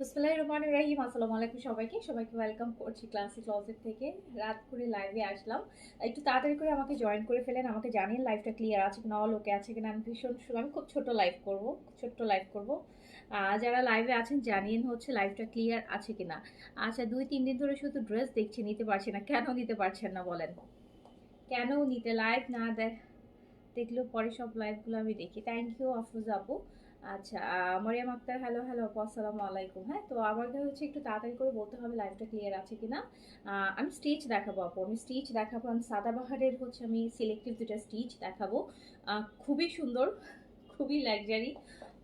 বিসমিল্লাহিররহমানিররহিম। আসসালামু আলাইকুম সবাইকে ওয়েলকাম করছি ক্লাসিক ক্লজেট থেকে। রাত করে লাইভে আসলাম, একটু তাড়াতাড়ি করে আমাকে জয়েন করে ফেলেন, আমাকে জানিয়ে লাইভটা ক্লিয়ার আছে কিনা, অল ওকে আছে কিনা। আমি ভীষণ আমি খুব ছোট লাইভ করব, যারা লাইভে আছেন জানিয়ে হচ্ছে লাইভটা ক্লিয়ার আছে কিনা। আচ্ছা, 2-3 দিন ধরে শুধু ড্রেস দেখছি, নিতে পারছি না। কেন নিতে পারছেন না বলেন? কেন নিতে লাইভ না দেখলেও পরে সব লাইভগুলো আমি দেখি। থ্যাংক ইউ আফরোজা আপু। আচ্ছা, মরিয়াম আক্তার, হ্যালো হ্যালো আপু, আসসালামু আলাইকুম। হ্যাঁ, তো আমাকে হচ্ছে একটু তাড়াতাড়ি করে বলতে হবে লাইভটা ক্লিয়ার আছে কিনা। আমি স্টিচ দেখাবো আপু, আমি স্টিচ দেখাবো। আমি সাদাবাহারের হচ্ছে আমি সিলেক্টিভ দুটা স্টিচ দেখাবো। খুবই সুন্দর, খুবই লাক্সারি,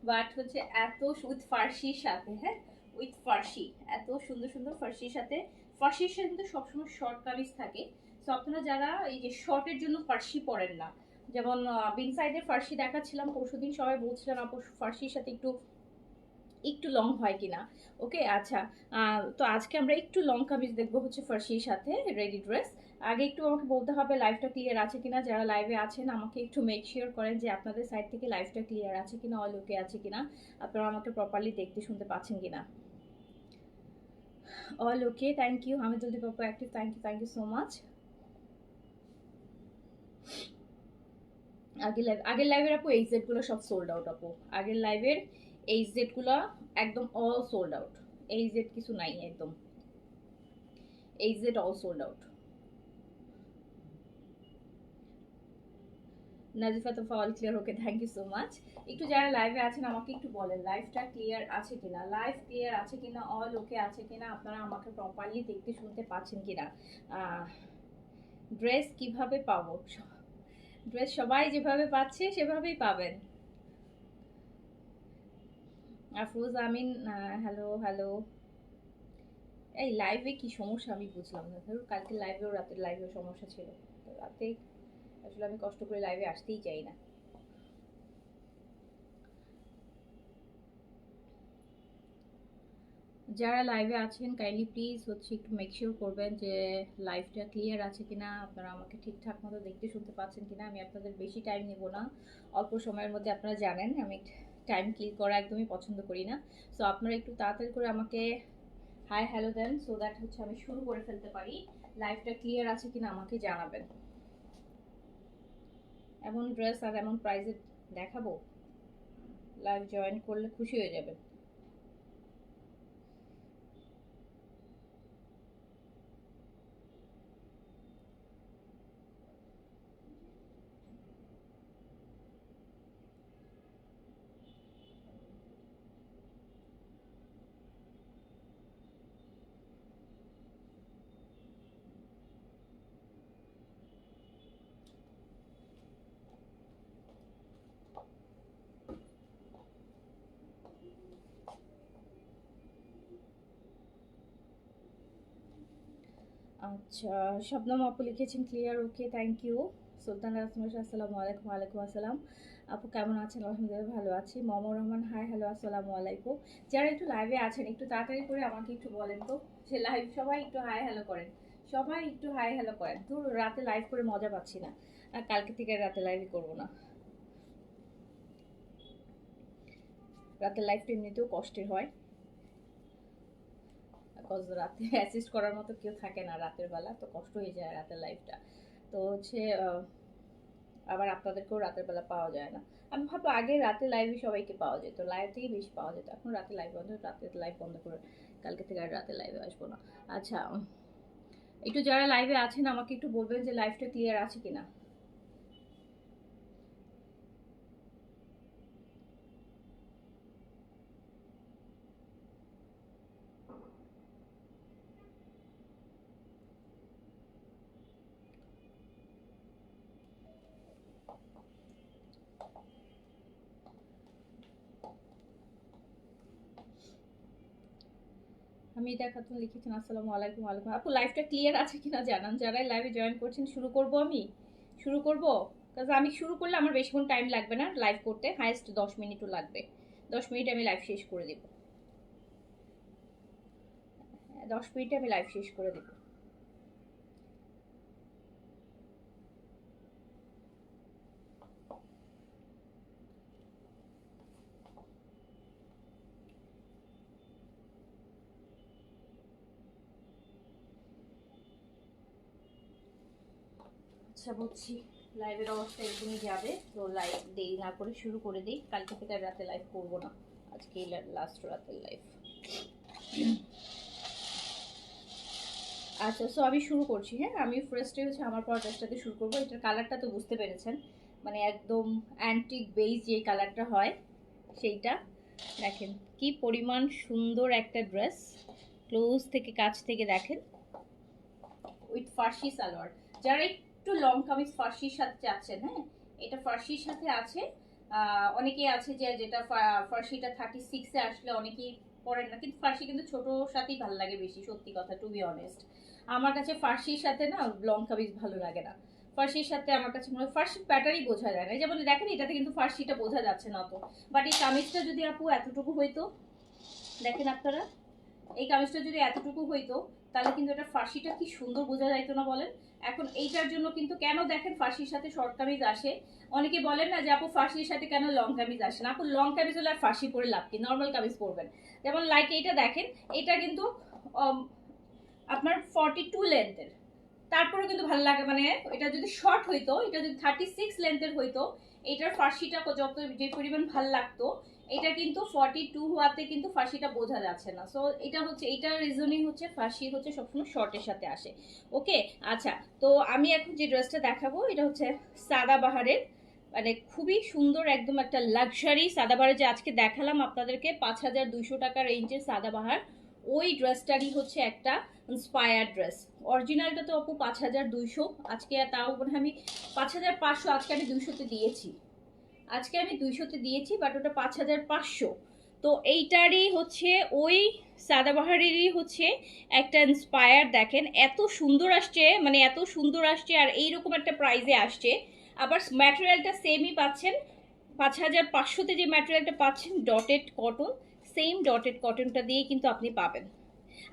বাট হচ্ছে এত উইথ ফার্সির সাথে, হ্যাঁ উইথ ফার্সি, এত সুন্দর সুন্দর ফার্সির সাথে। ফার্সির সাথে কিন্তু সবসময় শর্ট কামিজ থাকে। তো আপনারা যারা এই যে শর্টের জন্য ফার্সি পরেন না, যেমন বিন সাইডের ফার্সি দেখাচ্ছিলাম পরশুদিন, সবাই বলছিলেন আপু ফার্সির সাথে একটু একটু লং হয় কিনা। ওকে, আচ্ছা, তো আজকে আমরা একটু লং কামিজ দেখবো হচ্ছে ফার্সির সাথে রেডি ড্রেস। আগে একটু আমাকে বলতে হবে লাইভটা ক্লিয়ার আছে কিনা। যারা লাইভে আছেন আমাকে একটু মেক শিওর করেন যে আপনাদের সাইড থেকে লাইভটা ক্লিয়ার আছে কিনা, অল ওকে আছে কিনা, আপনারা আমাকে প্রপারলি দেখতে শুনতে পাচ্ছেন কিনা। All okay, thank you. আমি জলদি পাপা active, thank you so much. আগের লাইভের আপু এই গুলো সব সোল্ড আউট আপু। আগের লাইভের এই গুলো একদম অল সোল্ড আউট। এই কিছু নাই একদম, এই all sold out. Nazifa Tofa, all clear, okay, thank you so much. একটু যারা লাইভে আছেন আমাকে একটু বলেন লাইভটা ক্লিয়ার আছে কিনা, লাইভ ক্লিয়ার আছে কিনা, অল ওকে আছে কিনা, আপনারা আমাকে প্রপারলি দেখতে শুনতে পাচ্ছেন কিনা। ড্রেস কিভাবে পাবো? ড্রেস সবাই যেভাবে পাচ্ছে সেভাবেই পাবেন। আফরোজ আমিন, হ্যালো হ্যালো। এই লাইভে কি সমস্যা আমি বুঝলাম না। ধরুন কালকে লাইভেও রাতের লাইভেও সমস্যা ছিল, তো রাতে আসলে আমি কষ্ট করে লাইভে আসতেই চাই না। যারা লাইভে আছেন কাইন্ডলি প্লিজ হচ্ছে একটু মেক শিওর করবেন যে লাইভটা ক্লিয়ার আছে কিনা, আপনারা আমাকে ঠিকঠাক মতো দেখতে শুনতে পাচ্ছেন কিনা। আমি আপনাদের বেশি টাইম নেব না, অল্প সময়ের মধ্যে। আপনারা জানেন আমি টাইম কিল করা একদমই পছন্দ করি না। সো আপনারা একটু তাড়াতাড়ি করে আমাকে হাই হ্যালো দেন, সো দ্যাট হচ্ছে আমি শুরু করে ফেলতে পারি। লাইভটা ক্লিয়ার আছে কিনা আমাকে জানাবেন। এমন ড্রেস আর এমন প্রাইসে দেখাবো, লাইভ জয়েন করলে খুশি হয়ে যাবেন। আচ্ছা, শবনম আপু লিখেছেন clear, okay, thank you. Sultan Rasmus, আসসালামু আলাইকুম। ওয়ালাইকুম আসসালাম। আপু কেমন আছেন? আলহামদুলিল্লাহ ভালো আছি। মমো রহমান, হাই হ্যালো, আসসালামু আলাইকুম। যারা একটু লাইভে আছেন একটু তাড়াতাড়ি করে আমাকে একটু বলেন তো যে লাইভ, সবাই একটু হাই হ্যালো করেন, সবাই একটু হাই হ্যালো করেন। তো রাতে লাইভ করে মজা পাচ্ছি না, আর কালকে থেকে রাতে লাইভই করবো না। রাতের লাইভটা এমনিতেও কষ্টের হয়, বিকজ রাতে অ্যাসিস্ট করার মতো কেউ থাকে না রাতের বেলা, তো কষ্ট হয়ে যায় রাতের লাইফটা। তো হচ্ছে আবার আপনাদেরকেও রাতের বেলা পাওয়া যায় না। আমি ভাববো আগে রাতে লাইভে সবাইকে পাওয়া যেত, লাইভ থেকে বেশি পাওয়া যেত। এখন রাতে লাইভ বন্ধ, রাতে লাইভ বন্ধ করে কালকে থেকে আর রাতে লাইভে আসবো না। আচ্ছা, একটু যারা লাইভে আছেন আমাকে একটু বলবেন যে লাইভটা ক্লিয়ার আছে কিনা। আমি এটা খাতুন লিখেছেন, আসসালামু আলাইকুম। ওয়ালাইকুম। আপু লাইভটা ক্লিয়ার আছে কিনা জানান। যারাই লাইভে জয়েন করছেন, শুরু করব আমি, শুরু করব। কারণ আমি শুরু করলে আমার বেশিক্ষণ টাইম লাগবে না লাইভ করতে, হাইস্ট 10 মিনিটও লাগবে। 10 মিনিট আমি লাইভ শেষ করে দেব। 10 মিনিটে আমি লাইভ শেষ করে দেবো। আচ্ছা বুঝছি, লাইভের অবস্থা এরকমই যাবে, তো লাইভ দেরি না করে শুরু করে দিই। কালকে থেকে রাতে লাইভ করবো না, আজকে লাস্ট রাতের লাইভ। আচ্ছা, সো আমি শুরু করছি। হ্যাঁ, আমি ফার্স্টে হচ্ছে আমার প্রজেক্টটাতে শুরু করবো। এটার কালারটা তো বুঝতে পেরেছেন, মানে একদম অ্যান্টিক বেজ যে কালারটা হয় সেইটা। দেখেন কি পরিমাণ সুন্দর একটা ড্রেস, ক্লোজ থেকে কাছ থেকে দেখেন, উইথ ফার্সি সালোয়ার। যারা একটু লং কামিজ ফার্সির সাথে চাচ্ছেন, হ্যাঁ এটা ফার্সির সাথে আছে। অনেকেই আছে যে যেটা ফার্সিটা 36-এ আসলে অনেকেই পরেন না, কিন্তু ফার্সি কিন্তু ছোটোর সাথেই ভালো লাগে বেশি, সত্যি কথা, টু বি অনেস্ট। আমার কাছে ফার্সির সাথে না লং কামিজ ভালো লাগে না। ফার্সির সাথে আমার কাছে মনে হয় ফার্সির প্যাটার্নই বোঝা যায় না। যেমন দেখেন এটাতে কিন্তু ফার্সিটা বোঝা যাচ্ছে না তো, বাট এই কামিজটা যদি আপু এতটুকু হইতো, দেখেন আপনারা, এই কামিজটা যদি এতটুকু হইতো তাহলে কিন্তু এটা ফার্সিটা কি সুন্দর বোঝা যাইতো না বলেন। এখন এইটার জন্য কিন্তু কেন দেখেন ফার্সির সাথে শর্ট কামিজ আসে, অনেকে বলেন না যে আপু ফার্সির সাথে কেন লং কামিজ আসে না। আপু লং কামিজ হলে আর ফার্সি পরে লাভ কি, নর্মাল কামিজ পরবেন। যেমন লাইক এইটা দেখেন, এটা কিন্তু আপনার 42 লেন্থের, তারপরেও কিন্তু ভালো লাগে। মানে এটা যদি শর্ট হইতো, এটা যদি 36 লেন্থের হইতো, এটার ফার্সিটা যত যে পরিমাণ ভালো লাগতো, এটা কিন্তু 42 হওয়াতে কিন্তু ফার্সিটা বোঝা যাচ্ছে না। সো এটা হচ্ছে, এটার রিজনই হচ্ছে ফার্সি হচ্ছে সবসময় শর্টের সাথে আসে। ওকে, আচ্ছা, তো আমি এখন যে ড্রেসটা দেখাবো এটা হচ্ছে সাদাবাহারের, মানে খুবই সুন্দর একদম একটা লাক্সারি সাদাবাহার, যে আজকে দেখালাম আপনাদেরকে 5200 টাকা রেঞ্জের সাদাবাহার, ওই ড্রেসটারই হচ্ছে একটা ইন্সপায়ার ড্রেস। অরিজিনালটা তো আপু 5200, আজকে তাও মনে হয় আমি 5500, আজকে আমি 200-তে দিয়েছি, আজকে আমি 200-তে দিয়েছি, বাট ওটা 5500। তো এইটারই হচ্ছে ওই সাদাবাহারেরই হচ্ছে একটা ইন্সপায়ার, দেখেন এত সুন্দর আসছে, মানে এত সুন্দর আসছে, আর এইরকম একটা প্রাইসে আসছে। আবার ম্যাটেরিয়ালটা সেমই পাচ্ছেন, 5500-তে যে ম্যাটেরিয়ালটা পাচ্ছেন ডটেড কটন, সেম ডটেড কটনটা দিয়েই কিন্তু আপনি পাবেন।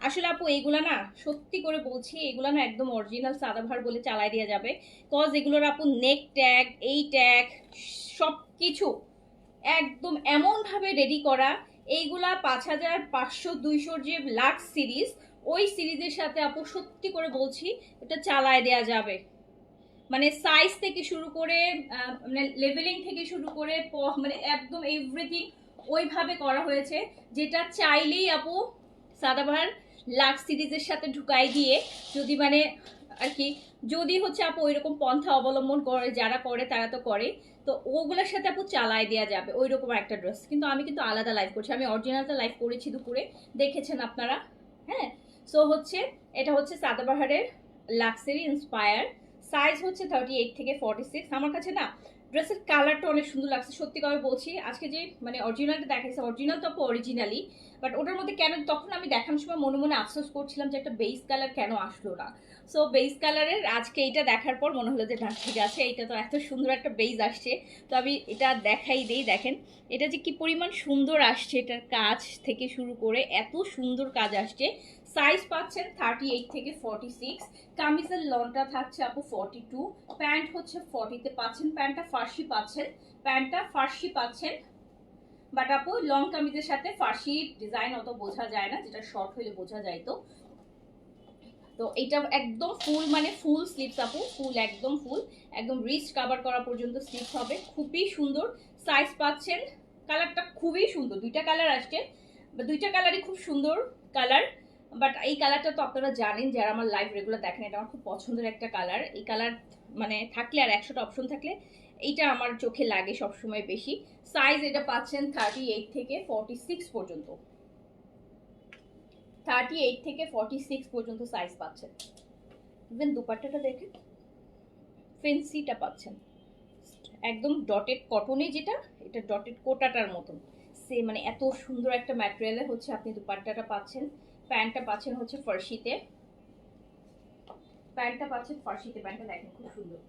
আসলে আপু এইগুলা না, সত্যি করে বলছি, এগুলা না একদম অরিজিনাল সাদাভার বলে চালাই দেওয়া যাবে। কজ এগুলোর আপু নেক ট্যাগ, এই ট্যাগ, সব কিছু একদম এমনভাবে রেডি করা। এইগুলা 5500-200 যে লাক্স সিরিজ, ওই সিরিজের সাথে আপু সত্যি করে বলছি এটা চালায় দেওয়া যাবে। মানে সাইজ থেকে শুরু করে, মানে লেভেলিং থেকে শুরু করে, মানে একদম এভরিথিং ওইভাবে করা হয়েছে, যেটা চাইলেই আপু সাদাবাহার লাক্স সিরিজের সাথে ঢুকাই দিয়ে, যদি মানে আর কি, যদি হচ্ছে আপু ওইরকম পন্থা অবলম্বন করে, যারা করে তারা তো করে, তো ওগুলোর সাথে আপু চালায় দেওয়া যাবে ওই রকম একটা ড্রেস। কিন্তু আমি কিন্তু আলাদা লাইভ করছি, আমি অরিজিনালটা লাইভ করেছি দুপুরে, দেখেছেন আপনারা। হ্যাঁ, সো হচ্ছে এটা হচ্ছে সাদাবাহারের লাক্সারি ইন্সপায়ার, সাইজ হচ্ছে 38-46। আমার কাছে না ড্রেসের কালারটা অনেক সুন্দর লাগছে, সত্যি কথা বলছি। আজকে যে মানে অরিজিনালটা দেখাইছে, অরিজিনাল তো অরিজিনালি, বাট ওটার মধ্যে কেন তখন আমি দেখানোর সময় মনে মনে আফসোস করছিলাম যে একটা বেস কালার কেন আসলো না। সো বেস কালারের আজকে এইটা দেখার পর মনে হলো যে না ঠিক আছে, এইটা তো এত সুন্দর একটা বেস আসছে, তো আমি এটা দেখাই দেই। দেখেন এটা যে কি পরিমাণ সুন্দর আসছে, এটার কাজ থেকে শুরু করে এত সুন্দর কাজ আসছে। সাইজ পাচ্ছেন 38-46, কামিজের লনটা থাকছে আপু 42, প্যান্ট হচ্ছে 40-তে পাচ্ছেন, প্যান্টটা ফার্সি পাচ্ছেন, প্যান্টটা ফার্সি পাচ্ছেন। বাট আপু লং কামিজের সাথে ফার্সি ডিজাইন অত বোঝা যায় না, যেটা শর্ট হলে বোঝা যায়। তো তো এটা একদম ফুল, মানে ফুল স্লিভস আপু, ফুল একদম ফুল, একদম রিস্ট কভার করা পর্যন্ত স্লিভস হবে, খুবই সুন্দর। সাইজ পাচ্ছেন, কালারটা খুবই সুন্দর, দুইটা কালার আসছে, দুইটা কালারই খুব সুন্দর কালার। বাট এই কালারটা তো আপনারা জানেন যারা আমার লাইভ রেগুলার দেখেন, এটা আমার খুব পছন্দের একটা কালার। এই কালার মানে থাকলে আর 100টা অপশন থাকলে এইটা আমার চোখে লাগে সবসময় বেশি। সাইজ এটা পাচ্ছেন 38-46 পর্যন্ত, 38-46 পর্যন্ত সাইজ পাচ্ছেন। ইভেন দুপাট্টাটা দেখেন, ফেন্সিটা পাচ্ছেন একদম ডটেড কটনে, যেটা এটা ডটেড কোটাটার মতন সে, মানে এত সুন্দর একটা ম্যাটেরিয়ালে হচ্ছে আপনি দুপাট্টাটা পাচ্ছেন। প্যান্টটা পাচ্ছেন হচ্ছে ফার্সিতে, প্যান্টটা পাচ্ছেন ফার্সিতে, প্যান্টটা দেখেন খুব সুন্দর।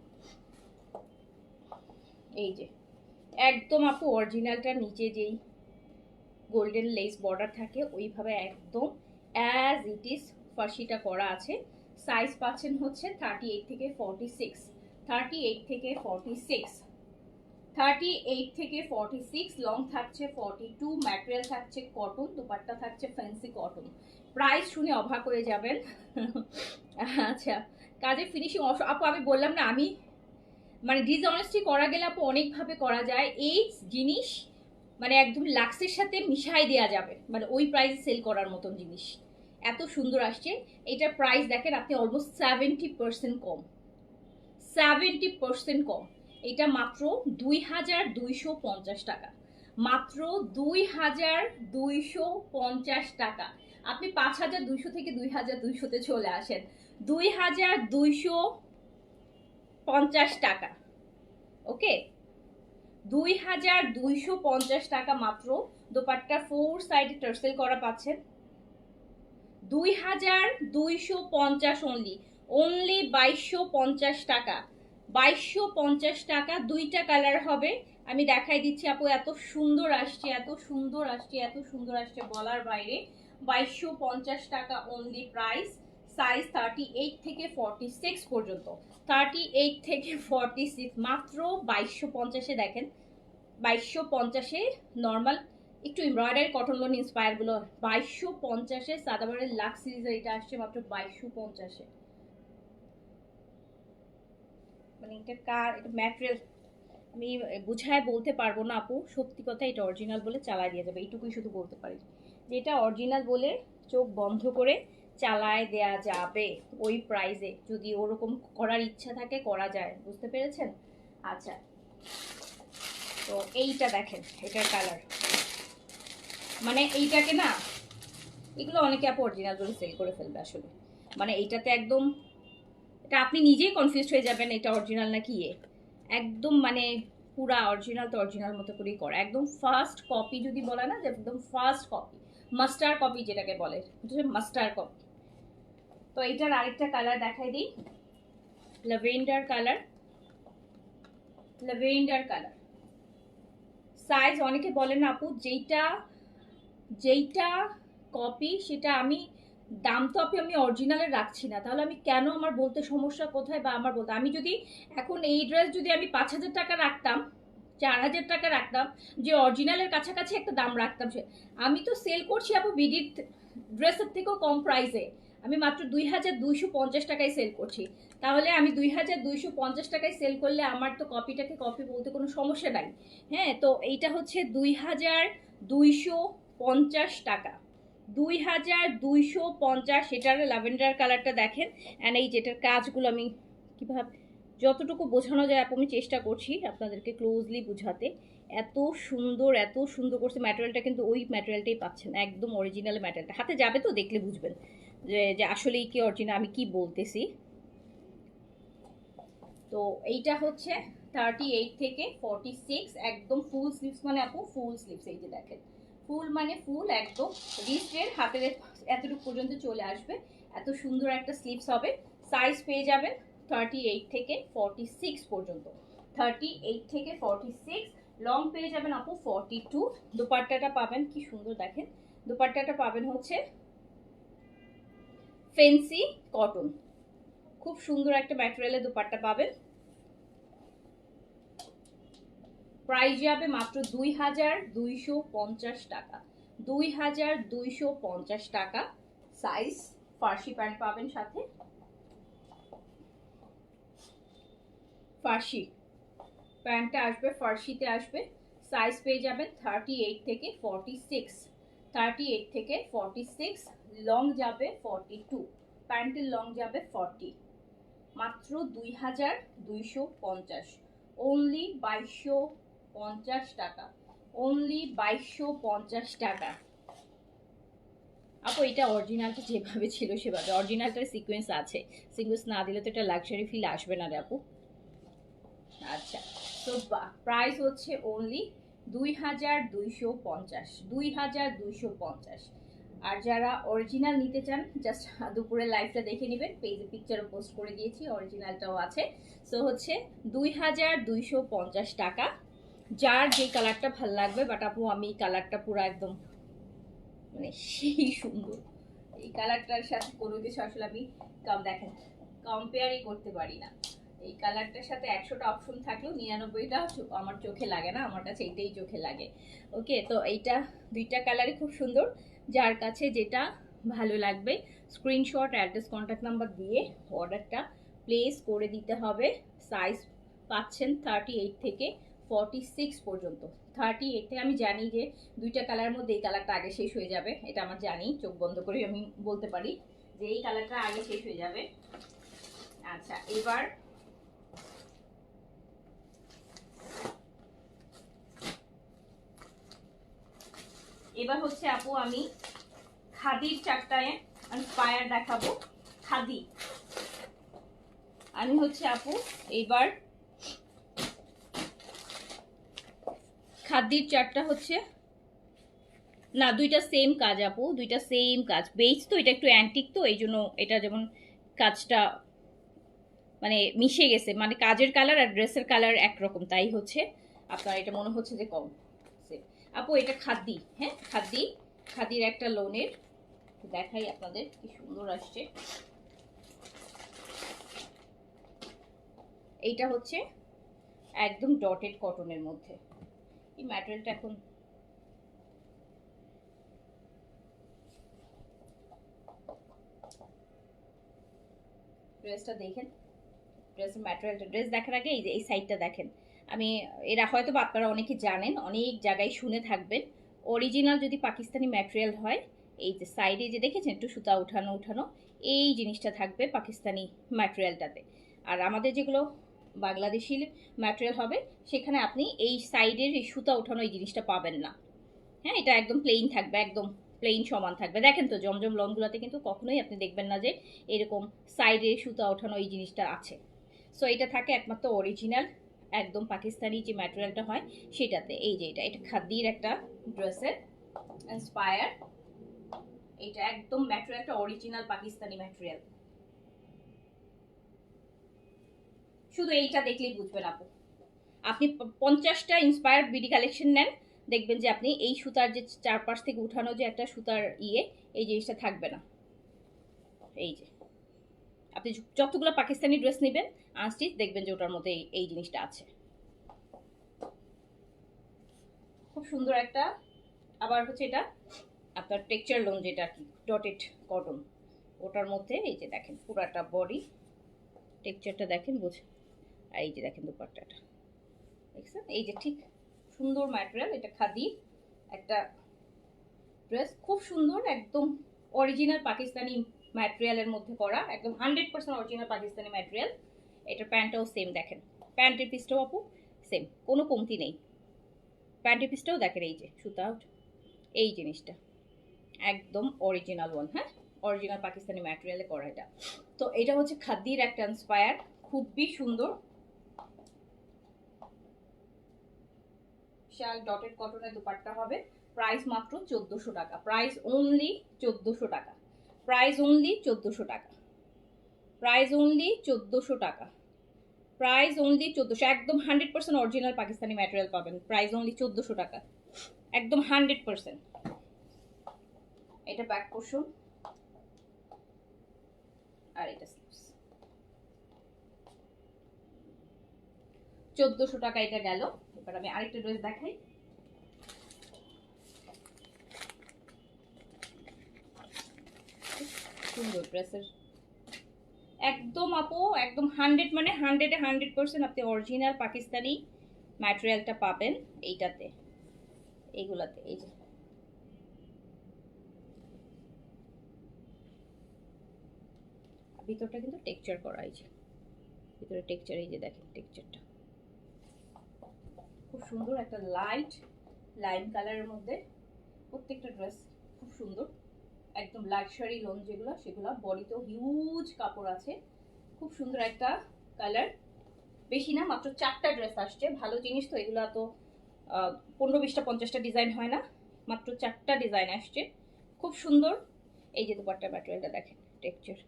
এই যে একদম আপু অরিজিনালটার নিচে যেই গোল্ডেন লেস বর্ডার থাকে ওইভাবে একদম অ্যাজ ইট ইজ ফার্সিটা করা আছে। সাইজ পাচ্ছেন হচ্ছে 38 থেকে 46, 38 থেকে 46, 38 থেকে 46, লং থাকছে 42, ম্যাটেরিয়াল থাকছে কটন, দুপাট্টা থাকছে ফ্যান্সি কটন। প্রাইস শুনে অবাক হয়ে যাবেন। আচ্ছা, কাজের ফিনিশিং আপু আমি বললাম না, আমি মানে ডিসঅনেস্টি করা গেলে আপু অনেকভাবে করা যায়। এই জিনিস মানে একদম লাক্সের সাথে মিশাই দেওয়া যাবে, মানে ওই প্রাইসে সেল করার মতন জিনিস। এত সুন্দর আসছে। এটার প্রাইস দেখেন আপনি অলমোস্ট 70% কম, 70% কম। এটা মাত্র 2250 টাকা, মাত্র 2250 টাকা। আপনি 5200 থেকে 2200-তে চলে আসেন। 2250 টাকা, ওকে, 2250 টাকা মাত্র। দোপাট্টা 4 সাইডে টার্সেল করা পাচ্ছেন। 2250 অনলি, অনলি 2250 টাকা, 2250 টাকা। দুইটা কালার হবে, আমি দেখাই দিচ্ছি আপু। এত সুন্দর আসছে, এত সুন্দর আসছে, এত সুন্দর আসছে বলার বাইরে। 2250 টাকা অনলি প্রাইস। সাইজ 38 থেকে 46 পর্যন্ত, 38 থেকে 46, মাত্র 2250-এ। দেখেন 2250-এ নর্মাল একটু এমব্রয়ডারি কটন লোন ইন্সপায়ার গুলো 2250-এ। সাদাবারের লাক্স সিরিজের এটা আসছে মাত্র 2250-এ। মানে এটা কার, এটা ম্যাটেরিয়াল আমি বুঝায় বলতে পারবো না আপু, সত্যি কথা। এটা অরিজিনাল বলে চালায় দিয়ে যাবে, এইটুকুই শুধু বলতে পারি যে এটা অরিজিনাল বলে চোখ বন্ধ করে চালায় দেয়া যাবে ওই প্রাইসে। যদি ওরকম করার ইচ্ছা থাকে করা যায়, বুঝতে পেরেছেন? আচ্ছা, তো এইটা দেখেন, এটার কালার মানে এইটাকে না, এগুলো অনেকে আপু অরিজিনাল বলে সেল করে ফেলবে আসলে। মানে এইটাতে একদম, এটা আপনি নিজেই কনফিউজ হয়ে যাবেন এটা অরিজিনাল না কি। একদম মানে পুরা অরিজিনাল তো অরিজিনাল মতো করেই করা, একদম ফার্স্ট কপি যদি বলে না, যে একদম ফার্স্ট কপি, মাস্টার কপি যেটাকে বলে, মাস্টার কপি। তো এইটার আরেকটা কালার দেখাই দিই, lavender colour, lavender colour. Size অনেকে বলেন আপু যেইটা যেইটা কপি সেটা আমি, দাম তো আমি অরিজিনালের রাখছি না, তাহলে আমি কেন, আমার বলতে সমস্যা কোথায়? বা আমার বলতে, আমি যদি এখন এই ড্রেস যদি আমি 5000 টাকা রাখতাম, 4000 টাকা রাখতাম, যে অরিজিনালের কাছাকাছি একটা দাম রাখতাম, সে আমি তো সেল করছি আপু বিডির ড্রেসের থেকেও কম প্রাইসে। আমি মাত্র 2250 টাকায় সেল করছি। তাহলে আমি 2250 টাকায় সেল করলে আমার তো কপিটাকে কপি বলতে কোনো সমস্যা নাই। হ্যাঁ, তো এইটা হচ্ছে 2250 টাকা, 2250। এটার ল্যাভেন্ডার কালারটা দেখেন। অ্যান্ড এই যেটার কাজগুলো আমি কীভাবে যতটুকু বোঝানো যায় আপু আমি চেষ্টা করছি আপনাদেরকে ক্লোজলি বুঝাতে। এত সুন্দর, এত সুন্দর করছে। ম্যাটেরিয়ালটা কিন্তু ওই ম্যাটেরিয়ালটাই পাচ্ছেন, একদম অরিজিনাল ম্যাটেরিয়ালটা। হাতে যাবে তো দেখলে বুঝবেন যে আসলেই কি অরিজিনাল, আমি কি বলতেছি। তো এইটা হচ্ছে 38 থেকে 46, একদম ফুল স্লিভস, মানে আপু ফুল স্লিভস। এই যে দেখেন, ফুল মানে ফুল, একদম রিস্টের হাতের এতটুকু পর্যন্ত চলে আসবে। এত সুন্দর একটা স্লিভস হবে। সাইজ পেয়ে যাবেন 38 থেকে 46 পর্যন্ত, 38 থেকে 46। লং পেয়ে যাবেন আপু 42। দুপাট্টাটা পাবেন কি সুন্দর দেখেন, দুপাট্টাটা পাবেন হচ্ছে ফেন্সি কটন, খুব সুন্দর একটা ম্যাটেরিয়ালের দুপাট্টা পাবেন। প্রাইস যাবে মাত্র 2250 টাকা, 2250 টাকা। সাইজ ফার্সি প্যান্ট পাবেন সাথে, ফার্সি প্যান্টটা আসবে, ফার্সিতে আসবে। সাইজ পেয়ে যাবেন 38 থেকে 46, 38 থেকে 46। লং যাবে 42, প্যান্টের লং যাবে 40। মাত্র 2250, অনলি 2250 টাকা, অনলি 2250 টাকা। আপু এটা অরিজিনালটা যেভাবে ছিল সেভাবে, অরিজিনালটার সিকোয়েন্স আছে, সিকোয়েন্স না দিলে তো এটা লাক্সারি ফিল আসবে না রে আপু। আচ্ছা, তো প্রাইস হচ্ছে অনলি 2250, 2250। আর যারা অরিজিনাল নিতে চান জাস্ট দুপুরের লাইভটা দেখে নেবেন, পেজে পিকচারও পোস্ট করে দিয়েছি, অরিজিনালটাও আছে। সো হচ্ছে 2250 টাকা। যার যে কালারটা ভালো লাগবে, বাট আপু আমি কালারটা পুরো একদম মানে সেই সুন্দর, এই কালারটার সাথে কোনো কিছু আসলে আমি দেখেন কম্পেয়ারই করতে পারি না। এই কালারটার সাথে 100টা অপশন থাকলেও 99টা আমার চোখে লাগে না, আমার কাছে এইটাই চোখে লাগে। ওকে, তো এইটা দুইটা কালারই খুব সুন্দর। যার কাছে যেটা ভালো লাগবে স্ক্রিনশট, অ্যাড্রেস, কন্ট্যাক্ট নাম্বার দিয়ে অর্ডারটা প্লেস করে দিতে হবে। সাইজ পাচ্ছেন 38 থেকে 46 পর্যন্ত। 38 থেকে আমি জানি যে দুইটা কালারের মধ্যে এই কালারটা আগে শেষ হয়ে যাবে, এটা আমার জানি, চোখ বন্ধ করে আমি বলতে পারি যে এই কালারটা আগে শেষ হয়ে যাবে। আচ্ছা, এবার হচ্ছে আপু আমি খাদির চারটায় ইন্সপায়ার দেখাবো। খাদি আমি হচ্ছে আপু এবার খাদির চারটা হচ্ছে না, দুইটা সেম কাজ আপু, দুইটা সেম কাজ। বেস তো এটা একটু অ্যান্টিক, তো এই জন্য এটা যেমন কাজটা মানে মিশে গেছে, মানে কাজের কালার আর ড্রেসের কালার একরকম, তাই হচ্ছে আপনার এটা মনে হচ্ছে যে কম। আপু এটা খাদি, হ্যাঁ খাদি, খাদির একটা লোনের দেখাই আপনাদের, কি সুন্দর আসছে। এইটা হচ্ছে একদম ডটেড কটনের মধ্যে। এই ম্যাটেরিয়ালটা এখন ড্রেসটা দেখেন, ড্রেসের ম্যাটেরিয়ালটা, ড্রেস দেখার আগে এই যে এই সাইডটা দেখেন। আমি এরা হয়তো বা আপনারা অনেকে জানেন, অনেক জায়গায় শুনে থাকবেন, অরিজিনাল যদি পাকিস্তানি ম্যাটেরিয়াল হয়, এই যে সাইডে যে দেখেছেন একটু সুতা উঠানো উঠানো, এই জিনিসটা থাকবে পাকিস্তানি ম্যাটেরিয়ালটাতে। আর আমাদের যেগুলো বাংলাদেশি ম্যাটেরিয়াল হবে সেখানে আপনি এই সাইডের এই সুতা উঠানো এই জিনিসটা পাবেন না। হ্যাঁ, এটা একদম প্লেন থাকবে, একদম প্লেন সমান থাকবে। দেখেন তো জমজম লংগুলোতে কিন্তু কখনোই আপনি দেখবেন না যে এরকম সাইডে সুতা ওঠানো এই জিনিসটা আছে। সো এটা থাকে একমাত্র অরিজিনাল একদম পাকিস্তানি যে ম্যাটেরিয়ালটা হয় সেটাতে। এই যে এটা খাদির একটা ড্রেসের ইন্সপায়ার, এটা একদম ম্যাটেরিয়ালটা অরিজিনাল পাকিস্তানি ম্যাটেরিয়াল। শুধু এইটা দেখলেই বুঝবেন আপু। আপনি 50টা ইন্সপায়ার বিডি কালেকশন নেন, দেখবেন যে আপনি এই সুতার যে চারপাশ থেকে উঠানো যে একটা সুতার এই জিনিসটা থাকবে না। এই যে আপনি যতগুলো পাকিস্তানি ড্রেস নেবেন আনস্টিচ, দেখবেন যে ওটার মধ্যে এই জিনিসটা আছে। খুব সুন্দর একটা, আবার হচ্ছে এটা আপনার টেক্সচার লোন যেটা কি ডটেড কটন, ওটার মধ্যে এই যে দেখেন পুরাটা বডি টেক্সচারটা দেখেন, বুঝে। আর এই যে দেখেন দুপাট্টাটা দেখছেন, এই যে ঠিক সুন্দর ম্যাটেরিয়াল। এটা খাদি একটা ড্রেস, খুব সুন্দর, একদম অরিজিনাল পাকিস্তানি ম্যাটেরিয়ালের মধ্যে করা, একদম 100% অরিজিনাল পাকিস্তানি ম্যাটেরিয়াল। এটার প্যান্টটাও সেম দেখেন, প্যান্টের পিসটাও আপু সেম, কোনো কমতি নেই। প্যান্টের পিসটাও দেখেন এই যে সুতা, এই জিনিসটা একদম অরিজিনাল ওয়ান, হ্যাঁ অরিজিনাল পাকিস্তানি ম্যাটেরিয়ালে করা এটা। তো এটা হচ্ছে খাদির একটা ইন্সপায়ার, খুবই সুন্দর শাল ডটেড কটনের দুপাট্টা হবে। প্রাইস মাত্র 1400 টাকা, প্রাইস অনলি 1400 টাকা, প্রাইস অনলি 1400 টাকা, প্রাইস অনলি 1400 টাকা, প্রাইস অনলি 1400। একদম 100% অরিজিনাল পাকিস্তানি ম্যাটেরিয়াল পাবেন, প্রাইস অনলি 1400 টাকা, একদম 100%। এটা ব্যাক পোর্শন আর এটা স্লিভস। 1400 টাকা এটা গেল। এবার আমি আরেকটা ড্রেস দেখাই। সুন্দর ড্রেসের একদম আপু, একদম 100 মানে 100-এ 100% আপনি অরিজিনাল পাকিস্তানি ম্যাটেরিয়ালটা পাবেন এইটাতে, এইগুলাতে। এই যে ভিতরটা কিন্তু টেক্সচার করা, এই যে ভিতরে টেক্সচার, এই যে দেখেন টেক্সচারটা খুব সুন্দর, একটা লাইট লাইম কালারের মধ্যে। প্রত্যেকটা ড্রেস খুব সুন্দর, একদম লাক্সারি লোন যেগুলো সেগুলো, বডিতেও হিউজ কাপড় আছে, খুব সুন্দর একটা কালার। বেশি না, মাত্র 4টা ড্রেস আসছে, ভালো জিনিস তো এগুলো, তো 15-20টা 50টা ডিজাইন হয় না, মাত্র 4টা ডিজাইন আসছে, খুব সুন্দর। এই যে দুপাট্টা ম্যাটেরিয়ালটা দেখেন, টেক্সচার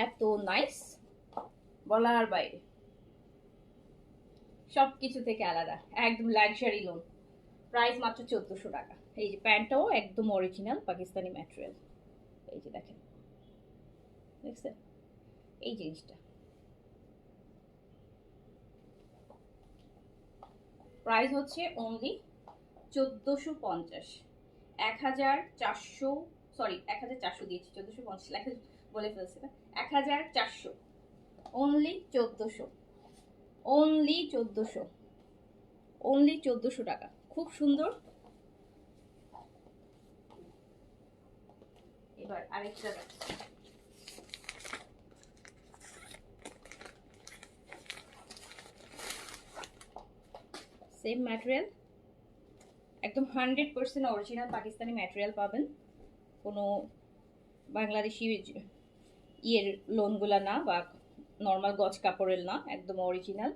এত নাইস বলার বাইরে, সব কিছু থেকে আলাদা, একদম লাক্সারি লোন। প্রাইস মাত্র 1400 টাকা। এই যে প্যান্টটাও একদম অরিজিনাল পাকিস্তানি ম্যাটেরিয়াল। এই যে দেখেন, দেখছেন এই জিনিসটা। প্রাইস হচ্ছে অনলি 1450। 1400, সরি 1400 দিয়েছি, 1450 লেখা বলে ফেলছি না, 1400, অনলি 1400, অনলি 1400, অনলি 1400 টাকা। খুব সুন্দর। এবার আরেকটা সেম ম্যাটেরিয়াল, একদম 100% অরিজিনাল পাকিস্তানি ম্যাটেরিয়াল পাবেন, কোনো বাংলাদেশি ইয়ের লোনগুলা না বা নর্মাল গজ কাপড়ের না, একদম অরিজিনাল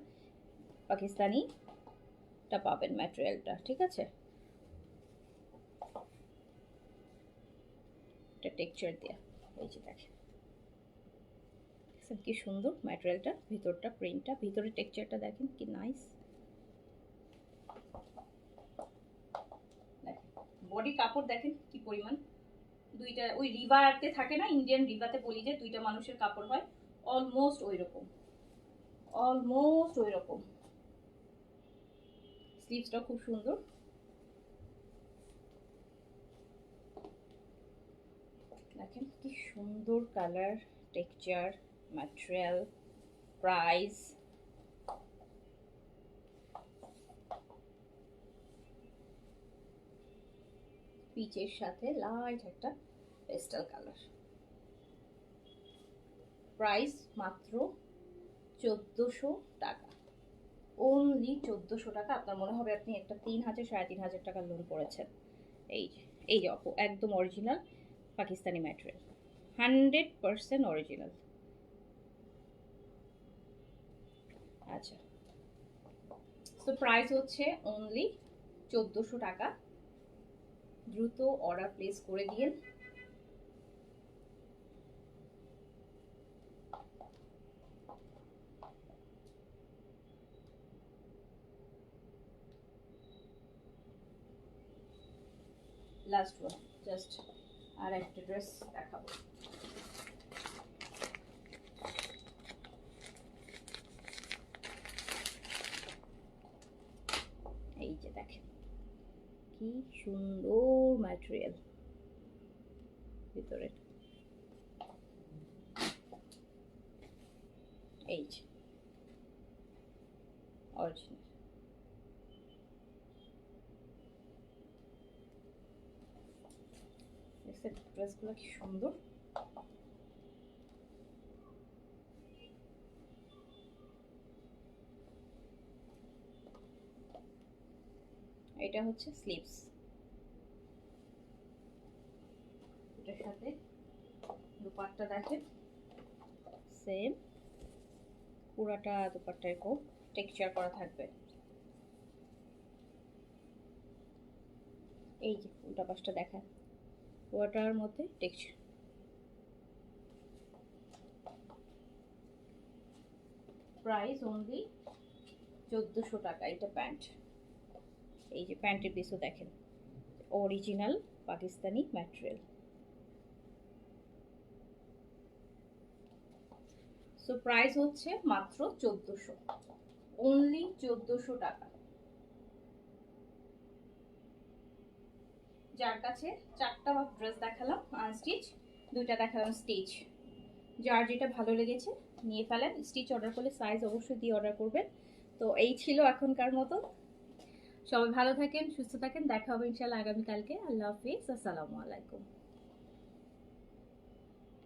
পাকিস্তানিটা পাবেন ম্যাটেরিয়ালটা, ঠিক আছে। এটা টেক্সচার দেয়া, এই যে দেখেন কি সুন্দর ম্যাটেরিয়ালটা, ভিতরটা প্রিন্টটা, ভিতরে টেক্সচারটা দেখেন কি নাইস। বডি কাপড় দেখেন কি পরিমাণ, দুইটা ওই রিবাতে থাকে না, ইন্ডিয়ান রিবাতে বলি যে দুইটা মানুষের কাপড় হয়, অলমোস্ট ওই রকম, অলমোস্ট ওই রকম। স্লিভসটা খুব সুন্দর, দেখেন কি সুন্দর কালার, টেক্সচার, ম্যাটেরিয়াল, প্রাইস। পিচের সাথে লাইট একটা পেস্টাল কালার। প্রাইস মাত্র 1400 টাকা, অনলি 1400 টাকা। আপনার মনে হবে আপনি একটা 3000 3500 টাকার লোন করেছেন। এই যে এই যে একদম অরিজিনাল পাকিস্তানি ম্যাটেরিয়াল, 100% অরিজিনাল। আচ্ছা, তো প্রাইস হচ্ছে অনলি 1400 টাকা। দ্রুত অর্ডার প্লেস করে দিন। লাস্ট ওয়ান, জাস্ট আর একটা ড্রেস দেখাবো। এই যে দেখেন কি সুন্দর ম্যাটেরিয়াল, ভিতরে এই যে অরিজিনাল। দেখছেন ড্রেসগুলো কি সুন্দর। এটা হচ্ছে স্লিভস, এটার সাথে দুপাট্টা দেখেন সেম, পুরাটা দুপাট্টা এরকম টেক্সচার করা থাকবে। এই যে উল্টা পাশটা দেখেন, পুরাটার মধ্যে টেক্সচার। প্রাইস অনলি 1400 টাকা। এটা প্যান্ট, এই যে প্যান্টের পিসও দেখেন original Pakistani material. So price হচ্ছে মাত্র 1400, অনলি 1400 টাকা। যার কাছে চারটা ড্রেস দেখালাম আনস্টিচ, দুইটা দেখালাম স্টিচ, যার যেটা ভালো লেগেছে নিয়ে ফেলেন। স্টিচ অর্ডার করলে সাইজ অবশ্যই দিয়ে অর্ডার করবেন। তো এই ছিল এখনকার মতো, সবাই ভালো থাকেন, সুস্থ থাকেন, দেখা হবে ইনশাআল্লাহ আগামীকালকে। আল্লাহ হাফিজ, আসসালামু আলাইকুম।